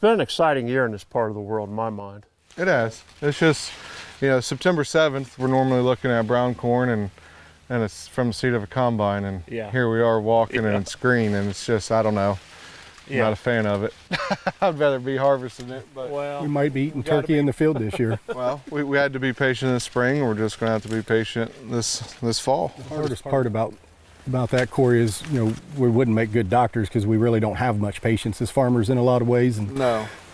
been an exciting year in this part of the world in my mind. It has. It's just, you know, September 7th, we're normally looking at brown corn and it's from the seat of a combine, and here we are walking and it's green, and it's just, I don't know. I'm not a fan of it. I'd rather be harvesting it, but we might be eating turkey in the field this year. Well, we had to be patient this spring. We're just going to have to be patient this fall. The hardest part about that, Cory, is, you know, we wouldn't make good doctors because we really don't have much patience as farmers in a lot of ways. And no.